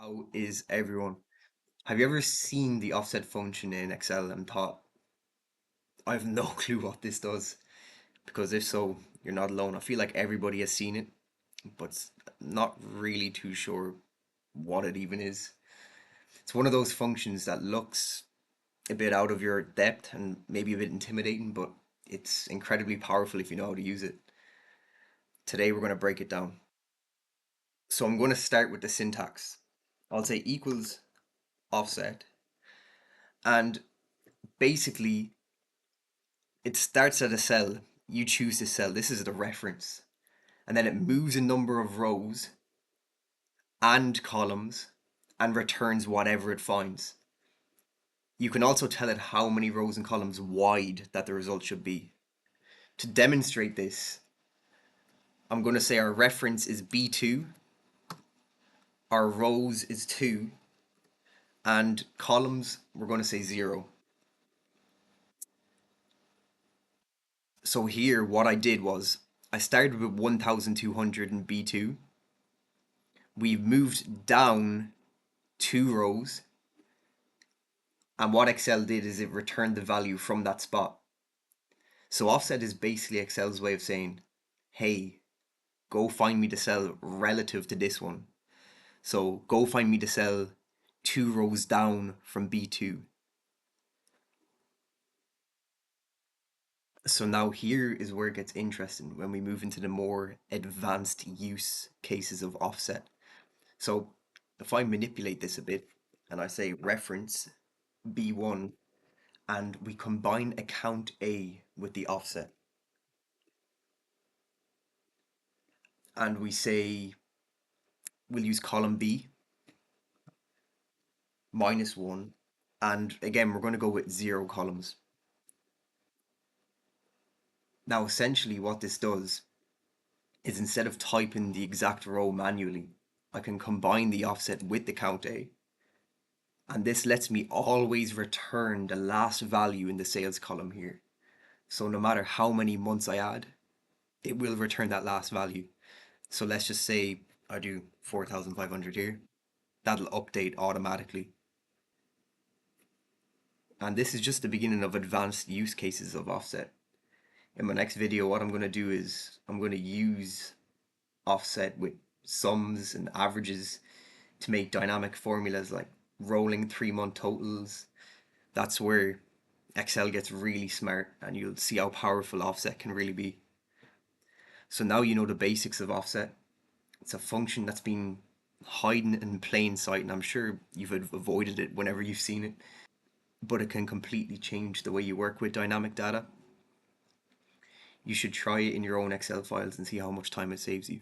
How is everyone? Have you ever seen the offset function in Excel and thought, I have no clue what this does? Because if so, you're not alone. I feel like everybody has seen it, but not really too sure what it even is. It's one of those functions that looks a bit out of your depth and maybe a bit intimidating, but it's incredibly powerful if you know how to use it. Today we're going to break it down. So I'm going to start with the syntax. I'll say equals offset, and basically it starts at a cell. You choose the cell. This is the reference. And then it moves a number of rows and columns and returns whatever it finds. You can also tell it how many rows and columns wide that the result should be. To demonstrate this, I'm going to say our reference is B2, our rows is 2, and columns, we're going to say 0. So here, what I did was, I started with 1200 in B2. We've moved down 2 rows, and what Excel did is it returned the value from that spot. So offset is basically Excel's way of saying, hey, go find me the cell relative to this one. So go find me the cell 2 rows down from B2. So now here is where it gets interesting when we move into the more advanced use cases of offset. So if I manipulate this a bit and I say reference B1 and we combine account A with the offset and we say we'll use column B -1, and again we're going to go with 0 columns. Now essentially what this does is instead of typing the exact row manually, I can combine the offset with the count A, and this lets me always return the last value in the sales column here. So no matter how many months I add, it will return that last value. So let's just say I do 4,500 here. That'll update automatically. And this is just the beginning of advanced use cases of offset. In my next video, what I'm going to do is I'm going to use offset with sums and averages to make dynamic formulas like rolling 3-month totals. That's where Excel gets really smart, and you'll see how powerful offset can really be. So now you know the basics of offset. It's a function that's been hiding in plain sight, and I'm sure you've avoided it whenever you've seen it, but it can completely change the way you work with dynamic data. You should try it in your own Excel files and see how much time it saves you.